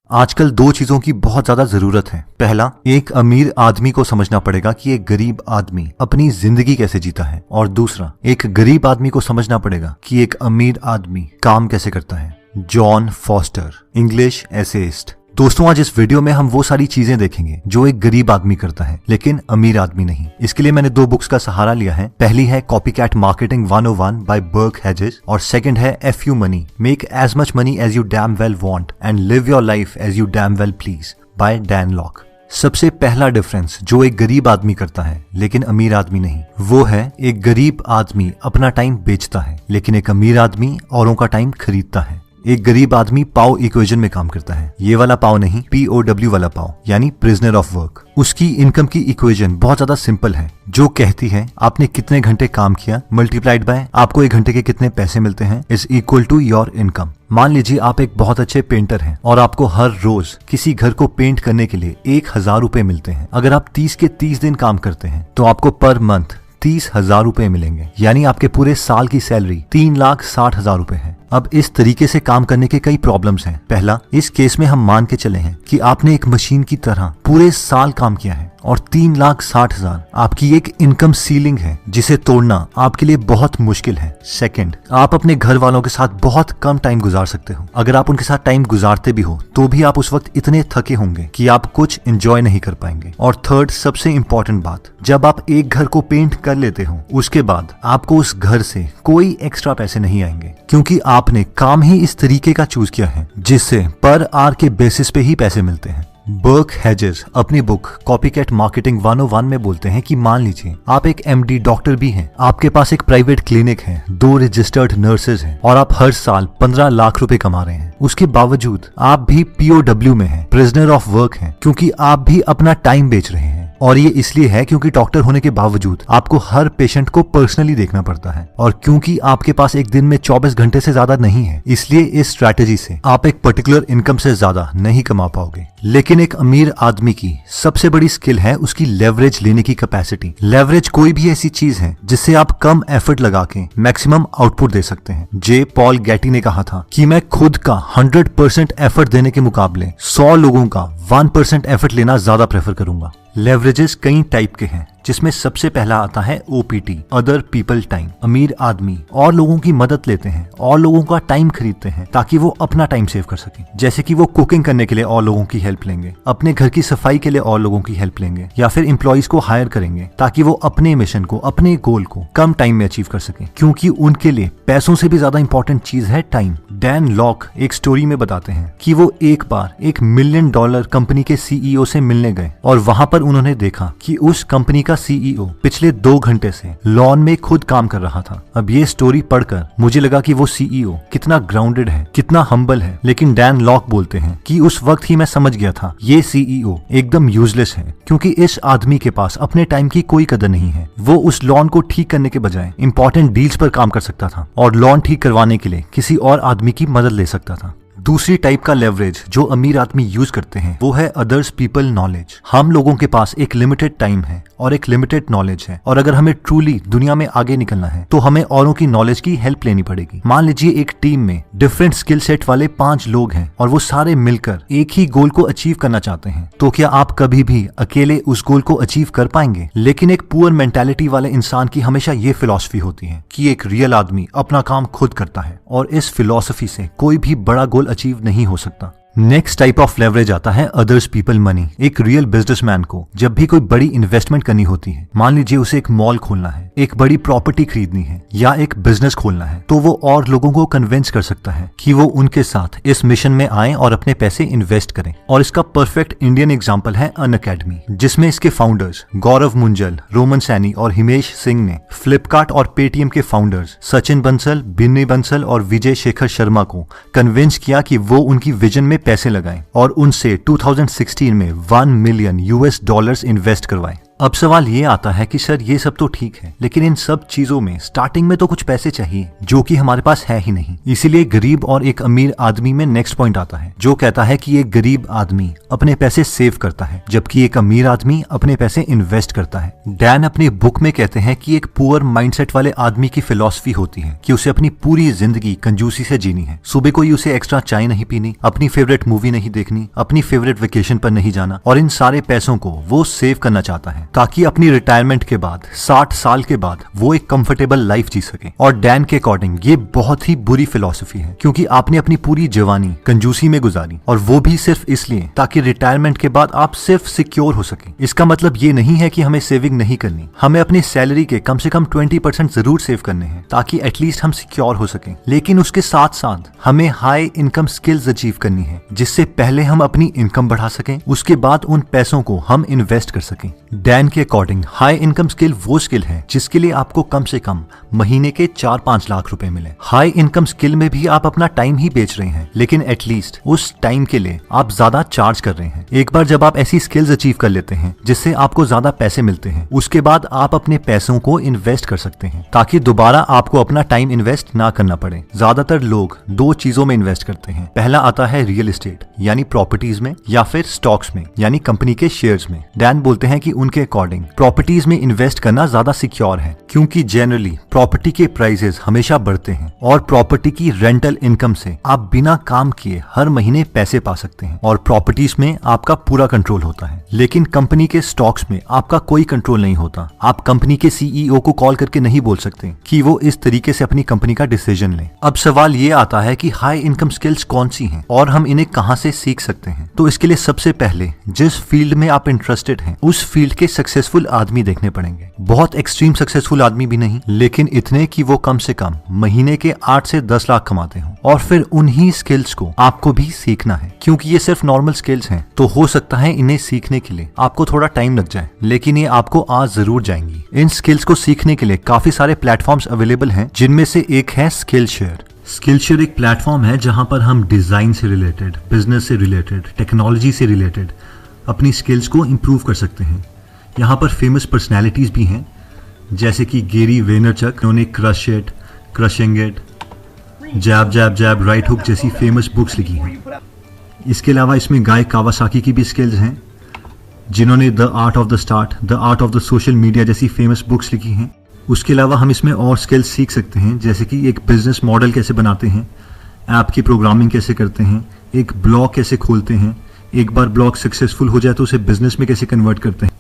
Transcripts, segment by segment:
आजकल दो चीजों की बहुत ज्यादा जरूरत है। पहला, एक अमीर आदमी को समझना पड़ेगा कि एक गरीब आदमी अपनी जिंदगी कैसे जीता है, और दूसरा, एक गरीब आदमी को समझना पड़ेगा कि एक अमीर आदमी काम कैसे करता है। John foster, English essayist. दोस्तों, आज इस वीडियो में हम वो सारी चीजें देखेंगे जो एक गरीब आदमी करता है लेकिन अमीर आदमी नहीं। इसके लिए मैंने दो बुक्स का सहारा लिया है। पहली है copycat marketing 101 by Burke Hedges और सेकंड है F you money, make as much money as you damn well want and live your life as you damn well please by Dan Lok. सबसे पहला difference जो एक गरीब आदमी करता है लेकिन अमीर आदमी नहीं, वो है एक गरीब आदमी अपना टाइम बेचता है लेकिन एक अमीर आदमी औरों का टाइम खरीदता है। एक गरीब आदमी पाव इक्वेशन में काम करता है, ये वाला पाव नहीं, POW वाला पाव, यानी प्रिजनर ऑफ वर्क। उसकी इनकम की इक्वेशन बहुत ज्यादा सिंपल है, जो कहती है आपने कितने घंटे काम किया मल्टीप्लाइड बाय आपको एक घंटे के कितने पैसे मिलते हैं is equal to your income. मान लीजिए आप एक बहुत अच्छे पेंटर हैं और आपको हर रोज किसी घर को पेंट करने के लिए 1000 रुपए मिलते हैं। अगर आप 30 के 30 दिन काम करते हैं तो आपको पर मंथ 30,000 रुपए मिलेंगे, यानी आपके पूरे साल की सैलरी 3,60,000 रुपए है। अब इस तरीके से काम करने के कई प्रॉब्लम्स हैं। पहला, इस केस में हम मान के चले हैं कि आपने एक मशीन की तरह पूरे साल काम किया है और 3,60,000 आपकी एक इनकम सीलिंग है जिसे तोड़ना आपके लिए बहुत मुश्किल है। सेकंड, आप अपने घर वालों के साथ बहुत कम टाइम गुजार सकते हो। अगर आप उनके साथ टाइम गुजारते भी हो तो भी आप उस वक्त इतने थके होंगे कि आप कुछ एंजॉय नहीं कर पाएंगे। और थर्ड, सबसे इंपॉर्टेंट बात, जब आप एक घर को पेंट कर लेते हो उसके बाद आपको उस घर से कोई एक्स्ट्रा पैसे नहीं आएंगे, क्योंकि आपने काम ही इस तरीके का चूज किया है जिससे पर आवर के बेसिस पे ही पैसे मिलते हैं। बर्क हेजेस अपनी बुक कॉपीकैट मार्केटिंग 101 में बोलते हैं कि मान लीजिए आप एक MD डॉक्टर भी हैं, आपके पास एक प्राइवेट क्लिनिक है, 2 रजिस्टर्ड नर्सेज हैं और आप हर साल 15 लाख रुपए कमा रहे हैं। उसके बावजूद आप भी POW में हैं, प्रिजनर ऑफ वर्क हैं, क्योंकि आप भी अपना टाइम बेच रहे हैं। और ये इसलिए है क्योंकि डॉक्टर होने के बावजूद आपको हर पेशेंट को पर्सनली देखना पड़ता है, और क्योंकि आपके पास एक दिन में 24 घंटे से ज्यादा नहीं है, इसलिए इस स्ट्रैटेजी से आप एक पर्टिकुलर इनकम से ज्यादा नहीं कमा पाओगे। लेकिन एक अमीर आदमी की सबसे बड़ी स्किल है उसकी लेवरेज लेने की कैपेसिटी। लेवरेज कोई भी ऐसी चीज है जिससे आप कम एफर्ट लगा के मैक्सिमम आउटपुट दे सकते हैं। J. पॉल गेटी ने कहा था कि मैं खुद का 100% एफर्ट देने के मुकाबले 100 लोगों का 1% एफर्ट लेना ज्यादा प्रेफर करूंगा। लेवरेजेस कई टाइप के हैं, जिसमें सबसे पहला आता है OPT, अदर पीपल टाइम। अमीर आदमी और लोगों की मदद लेते हैं और लोगों का टाइम खरीदते हैं ताकि वो अपना टाइम सेव कर सकें। जैसे कि वो कुकिंग करने के लिए और लोगों की हेल्प लेंगे, अपने घर की सफाई के लिए और लोगों की हेल्प लेंगे, या फिर एम्प्लॉइज को हायर करेंगे ताकि वो अपने मिशन को, अपने गोल को कम टाइम में अचीव कर सकें, क्योंकि उनके लिए पैसों से भी ज्यादा इंपॉर्टेंट चीज है टाइम। डैन लॉक एक स्टोरी में बताते हैं कि वो एक बार $1 मिलियन कंपनी के CEO से मिलने गए और वहां पर उन्होंने देखा कि उस कंपनी का CEO पिछले 2 घंटे से लॉन में खुद काम कर रहा था। अब ये स्टोरी पढ़कर मुझे लगा कि वो CEO कितना ग्राउंडेड है, कितना हम्बल है, लेकिन डैन लॉक बोलते हैं कि उस वक्त ही मैं समझ गया था ये CEO एकदम यूजलेस है, क्योंकि इस आदमी के पास अपने टाइम की कोई कदर नहीं है। वो उस लॉन को ठीक करने के बजाय इंपॉर्टेंट डील्स पर काम कर सकता था और लॉन ठीक करवाने के लिए किसी और आदमी की मदद ले सकता था। दूसरी टाइप का लेवरेज जो अमीर आदमी यूज करते हैं वो है अदर्स पीपल नॉलेज। हम लोगों के पास एक लिमिटेड टाइम है और एक लिमिटेड नॉलेज है, और अगर हमें ट्रूली दुनिया में आगे निकलना है तो हमें औरों की नॉलेज की हेल्प लेनी पड़ेगी। मान लीजिए एक टीम में डिफरेंट स्किल सेट वाले 5 लोग हैं और वो सारे मिलकर एक ही गोल को अचीव करना चाहते हैं, तो क्या आप कभी भी अकेले उस गोल को अचीव कर पाएंगे? लेकिन एक पुअर मेंटालिटी वाले इंसान की हमेशा ये फिलॉसफी होती है कि एक रियल आदमी अपना काम खुद करता है, और इस फिलॉसफी से कोई भी बड़ा गोल अचीव नहीं हो सकता। नेक्स्ट टाइप ऑफ लेवरेज आता है अदर्स पीपल मनी। एक रियल बिजनेसमैन को जब भी कोई बड़ी इन्वेस्टमेंट करनी होती है, मान लीजिए उसे एक मॉल खोलना है, एक बड़ी प्रॉपर्टी खरीदनी है या एक बिजनेस खोलना है, तो वो और लोगों को कन्विंस कर सकता है कि वो उनके साथ इस मिशन में आए और अपने पैसे इन्वेस्ट करें। और इसका परफेक्ट इंडियन एग्जाम्पल है अनअकैडमी, जिसमें इसके फाउंडर्स गौरव मुंजल, रोमन सैनी और हिमेश सिंह ने फ्लिपकार्ट और पेटीएम के फाउंडर्स सचिन बंसल, बिन्नी बंसल और विजय शेखर शर्मा को कन्विंस किया कि वो उनकी विजन में पैसे लगाएं और उनसे 2016 में $1 मिलियन इन्वेस्ट करवाएं। अब सवाल ये आता है कि सर ये सब तो ठीक है, लेकिन इन सब चीजों में स्टार्टिंग में तो कुछ पैसे चाहिए जो कि हमारे पास है ही नहीं। इसीलिए गरीब और एक अमीर आदमी में नेक्स्ट पॉइंट आता है जो कहता है कि एक गरीब आदमी अपने पैसे सेव करता है जबकि एक अमीर आदमी अपने पैसे इन्वेस्ट करता है। डैन अपनी बुक में कहते हैं कि एक पुअर माइंडसेट वाले आदमी की फिलॉसफी होती है कि उसे अपनी पूरी जिंदगी कंजूसी से जीनी है। सुबह कोई उसे एक्स्ट्रा चाय नहीं पीनी, अपनी फेवरेट मूवी नहीं देखनी, अपनी फेवरेट वेकेशन पर नहीं जाना, और इन सारे पैसों को वो सेव करना चाहता है ताकि अपनी रिटायरमेंट के बाद 60 साल के बाद वो एक कंफर्टेबल लाइफ जी सके। और डैन के अकॉर्डिंग ये बहुत ही बुरी फिलॉसफी है क्योंकि आपने अपनी पूरी जवानी कंजूसी में गुजारी, और वो भी सिर्फ इसलिए ताकि रिटायरमेंट के बाद आप सिर्फ सिक्योर हो सके। इसका मतलब ये नहीं है कि हमें सेविंग नहीं करनी, हमें अपनी सैलरी के कम से कम 20% जरूर सेव करने हैं ताकि एटलीस्ट हम सिक्योर हो सके। लेकिन उसके साथ साथ हमें हाई इनकम स्किल्स अचीव करनी है जिससे पहले हम अपनी इनकम बढ़ा सकें, उसके बाद उन पैसों को हम इन्वेस्ट कर सकें। डैन के अकॉर्डिंग हाई इनकम स्किल वो स्किल है जिसके लिए आपको कम से कम महीने के 4-5 लाख रुपए मिले। हाई इनकम स्किल में भी आप अपना टाइम ही बेच रहे हैं, लेकिन एटलीस्ट उस टाइम के लिए आप ज्यादा चार्ज कर रहे हैं। एक बार जब आप ऐसी स्किल्स अचीव कर लेते हैं जिससे आपको ज्यादा पैसे मिलते हैं, उसके बाद आप अपने पैसों को इन्वेस्ट कर सकते हैं ताकि दोबारा आपको अपना टाइम इन्वेस्ट ना करना पड़े। ज्यादातर लोग 2 चीजों में इन्वेस्ट करते हैं। पहला आता है रियल एस्टेट यानी प्रॉपर्टीज में, या फिर स्टॉक्स में यानी कंपनी के शेयर्स में। डैन बोलते हैं कि उनके अकॉर्डिंग प्रॉपर्टीज में इन्वेस्ट करना ज्यादा सिक्योर है क्योंकि जनरली प्रॉपर्टी के प्राइसेस हमेशा बढ़ते हैं और प्रॉपर्टी की रेंटल इनकम से आप बिना काम किए हर महीने पैसे पा सकते हैं और प्रॉपर्टीज में आपका पूरा कंट्रोल होता है। लेकिन कंपनी के स्टॉक्स में आपका कोई कंट्रोल नहीं होता। आप कंपनी के सीईओ को कॉल करके नहीं बोल सकते कि वो इस तरीके से अपनी कंपनी का डिसीजन ले। अब सवाल ये आता है कि हाई इनकम स्किल्स कौन सी हैं और हम इन्हें कहां से सीख सकते हैं। तो इसके लिए सबसे पहले जिस फील्ड में आप इंटरेस्टेड हैं उस फील्ड के सक्सेसफुल आदमी देखने पड़ेंगे। बहुत एक्सट्रीम सक्सेसफुल आदमी भी नहीं, लेकिन इतने कि वो कम से कम महीने के 8 से 10 लाख कमाते हो। और फिर उन्हीं स्किल्स को आपको भी सीखना है क्योंकि ये सिर्फ नॉर्मल स्किल्स हैं, तो हो सकता है इन्हें सीखने के लिए आपको थोड़ा टाइम लग जाए, लेकिन ये आपको आज जरूर जाएंगी। इन स्किल्स को सीखने के लिए काफी सारे प्लेटफॉर्म्स अवेलेबल हैं जिनमें से एक है स्किलशेयर। स्किलशेयर एक प्लेटफॉर्म है जहां पर हम डिजाइन से रिलेटेड, बिजनेस से रिलेटेड, टेक्नोलॉजी से रिलेटेड अपनी स्किल्स को इम्प्रूव कर सकते हैं। यहाँ पर फेमस पर्सनैलिटीज भी हैं जैसे कि गेरी वेनरचक, उन्होंने crush it, crushing it, jab jab jab right hook जैसी फेमस बुक्स लिखी हैं। इसके अलावा इसमें गाय कावासाकी की भी स्किल्स हैं जिन्होंने the art of the start, the art of the social media जैसी फेमस बुक्स लिखी हैं। उसके अलावा हम इसमें और स्किल्स सीख सकते हैं जैसे कि एक बिजनेस मॉडल कैसे बनाते हैं, ऐप की प्रोग्रामिंग कैसे करते हैं, एक ब्लॉग कैसे खोलते हैं, एक बार ब्लॉग सक्सेसफुल हो जाए तो उसे बिजनेस में कैसे कन्वर्ट करते हैं,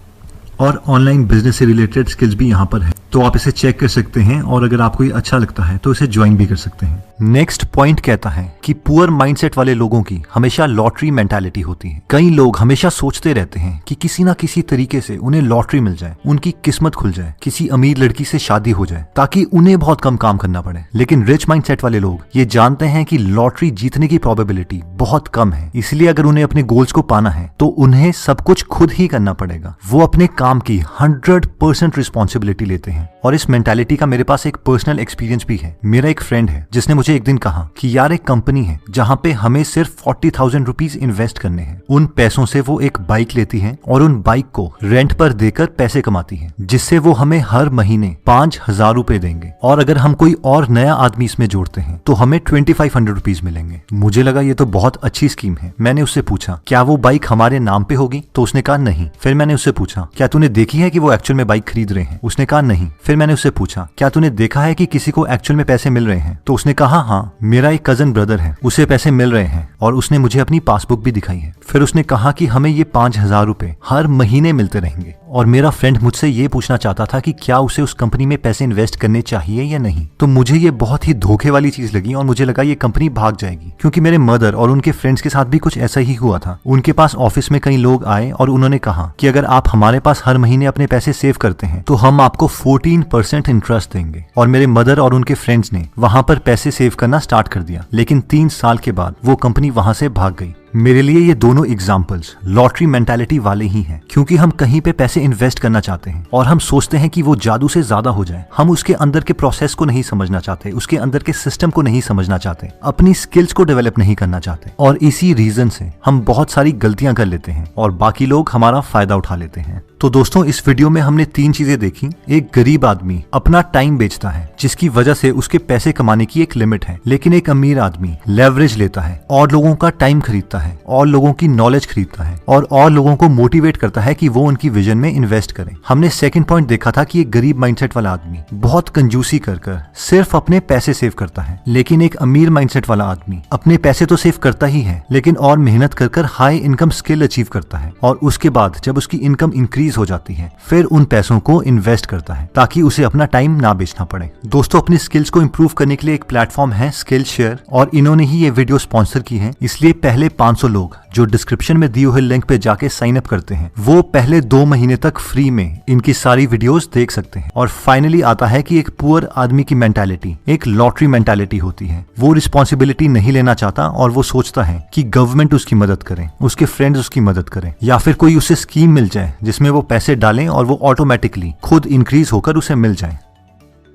और ऑनलाइन बिजनेस से रिलेटेड स्किल्स भी यहाँ पर है। तो आप इसे चेक कर सकते हैं और अगर आपको ये अच्छा लगता है तो इसे ज्वाइन भी कर सकते हैं। नेक्स्ट पॉइंट कहता है कि पुअर माइंडसेट वाले लोगों की हमेशा लॉटरी मेंटालिटी होती है। कई लोग हमेशा सोचते रहते हैं कि किसी ना किसी तरीके से उन्हें लॉटरी मिल जाए, उनकी किस्मत खुल जाए, किसी अमीर लड़की से शादी हो जाए ताकि उन्हें बहुत कम काम करना पड़े। लेकिन रिच माइंडसेट वाले लोग ये जानते हैं कि लॉटरी जीतने की प्रोबेबिलिटी बहुत कम है, इसलिए अगर उन्हें अपने गोल्स को पाना है तो उन्हें सब कुछ खुद ही करना पड़ेगा। वो अपने काम की 100% रिस्पॉन्सिबिलिटी लेते हैं। और इस मेंटालिटी का मेरे पास एक पर्सनल एक्सपीरियंस भी है। मेरा एक फ्रेंड है जिसने मुझे एक दिन कहा कि यार एक कंपनी है जहां पे हमें सिर्फ 40,000 रुपीज इन्वेस्ट करने हैं। उन पैसों से वो एक बाइक लेती है और उन बाइक को रेंट पर देकर पैसे कमाती है जिससे वो हमें हर महीने 5,000 रुपए देंगे, और अगर हम कोई और नया आदमी इसमें जोड़ते हैं तो हमें 2,500 रुपीज मिलेंगे। मुझे लगा ये तो बहुत अच्छी स्कीम है। मैंने उससे पूछा क्या वो बाइक हमारे नाम पे होगी, तो उसने कहा नहीं। फिर मैंने उससे पूछा क्या तूने देखी है कि वो एक्चुअल में बाइक खरीद रहे हैं, उसने कहा नहीं। फिर मैंने उससे पूछा क्या तूने देखा है कि किसी को एक्चुअल में पैसे मिल रहे हैं, तो उसने कहा हाँ, मेरा एक कजन ब्रदर है, उसे पैसे मिल रहे हैं और उसने मुझे अपनी पासबुक भी दिखाई है। फिर उसने कहा कि हमें ये 5,000 रुपए हर महीने मिलते रहेंगे। और मेरा फ्रेंड मुझसे ये पूछना चाहता था कि क्या उसे उस कंपनी में पैसे इन्वेस्ट करने चाहिए या नहीं। तो मुझे ये बहुत ही धोखे वाली चीज लगी और मुझे लगा ये कंपनी भाग जाएगी, क्योंकि मेरे मदर और उनके फ्रेंड्स के साथ भी कुछ ऐसा ही हुआ था। उनके पास ऑफिस में कई लोग आए और उन्होंने कहा कि अगर आप हमारे पास हर महीने अपने पैसे सेव करते हैं तो हम आपको 14% इंटरेस्ट देंगे। और मेरे मदर और उनके फ्रेंड्स ने वहां पर पैसे सेव करना स्टार्ट कर दिया, लेकिन 3 साल के बाद वो कंपनी वहां से भाग गई। मेरे लिए ये दोनों एग्जाम्पल्स लॉटरी मेंटालिटी वाले ही हैं, क्योंकि हम कहीं पे पैसे इन्वेस्ट करना चाहते हैं और हम सोचते हैं कि वो जादू से ज्यादा हो जाए। हम उसके अंदर के प्रोसेस को नहीं समझना चाहते, उसके अंदर के सिस्टम को नहीं समझना चाहते, अपनी स्किल्स को डेवलप नहीं करना चाहते, और इसी रीजन से हम बहुत सारी गलतियां कर लेते हैं और बाकी लोग हमारा फायदा उठा लेते हैं। तो दोस्तों, इस वीडियो में हमने 3 चीजें देखी। एक गरीब आदमी अपना टाइम बेचता है, जिसकी वजह से उसके पैसे कमाने की एक लिमिट है, लेकिन एक अमीर आदमी लेवरेज लेता है और लोगों का टाइम खरीदता है और लोगों की नॉलेज खरीदता है और लोगों को मोटिवेट करता है कि वो उनकी विजन में इन्वेस्ट करें। हमने सेकंड पॉइंट देखा था कि एक गरीब माइंडसेट वाला आदमी बहुत कंजूसी कर सिर्फ अपने पैसे सेव करता है, लेकिन एक अमीर माइंडसेट वाला आदमी अपने पैसे तो सेव करता ही है, लेकिन और मेहनत कर हाई इनकम स्किल अचीव करता है और उसके बाद जब उसकी इनकम इंक्रीज हो जाती है फिर उन पैसों को इन्वेस्ट करता है ताकि उसे अपना टाइम ना बेचना पड़े। दोस्तों, अपनी स्किल्स को इंप्रूव करने के लिए एक प्लेटफॉर्म है स्किल शेयर और इन्होंने ही ये वीडियो स्पॉन्सर की है। इसलिए पहले 500 लोग जो डिस्क्रिप्शन में दिए हुए लिंक पे जाके साइन अप करते हैं वो पहले 2 महीने तक फ्री में इनकी सारी वीडियोस देख सकते हैं। और फाइनली आता है कि एक पुअर आदमी की मेंटालिटी एक लॉटरी मेंटालिटी होती है। वो रिस्पॉन्सिबिलिटी नहीं लेना चाहता और वो सोचता है कि गवर्नमेंट उसकी मदद करे, उसके फ्रेंड्स उसकी मदद करें, या फिर कोई उसे स्कीम मिल जाए जिसमें वो पैसे डालें और वो ऑटोमेटिकली खुद इंक्रीज होकर उसे मिल जाए।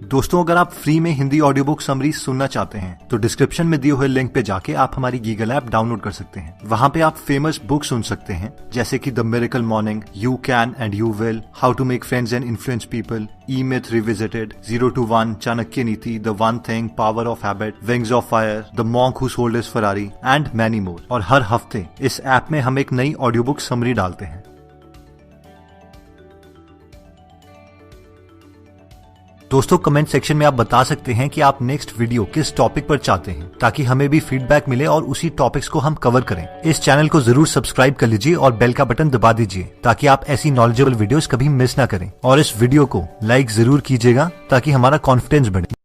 दोस्तों, अगर आप फ्री में हिंदी ऑडियो बुक समरीज सुनना चाहते हैं तो डिस्क्रिप्शन में दिए हुए लिंक पे जाके आप हमारी गीगल ऐप डाउनलोड कर सकते हैं। वहां पे आप फेमस बुक सुन सकते हैं जैसे कि the miracle morning, you can and you will, how to make friends and influence people, E myth revisited, 0 to 1, Chanakya Niti, the one thing, power of habit, wings of fire, the monk who sold his Ferrari and many more. और हर हफ्ते इस app में हम एक नई audio book summary डालते हैं। दोस्तों, कमेंट सेक्शन में आप बता सकते हैं कि आप नेक्स्ट वीडियो किस टॉपिक पर चाहते हैं, ताकि हमें भी फीडबैक मिले और उसी टॉपिक्स को हम कवर करें। इस चैनल को जरूर सब्सक्राइब कर लीजिए और बेल का बटन दबा दीजिए ताकि आप ऐसी नॉलेजेबल वीडियोस कभी मिस ना करें। और इस वीडियो को लाइक जरूर कीजिएगा ताकि हमारा कॉन्फिडेंस बढ़े।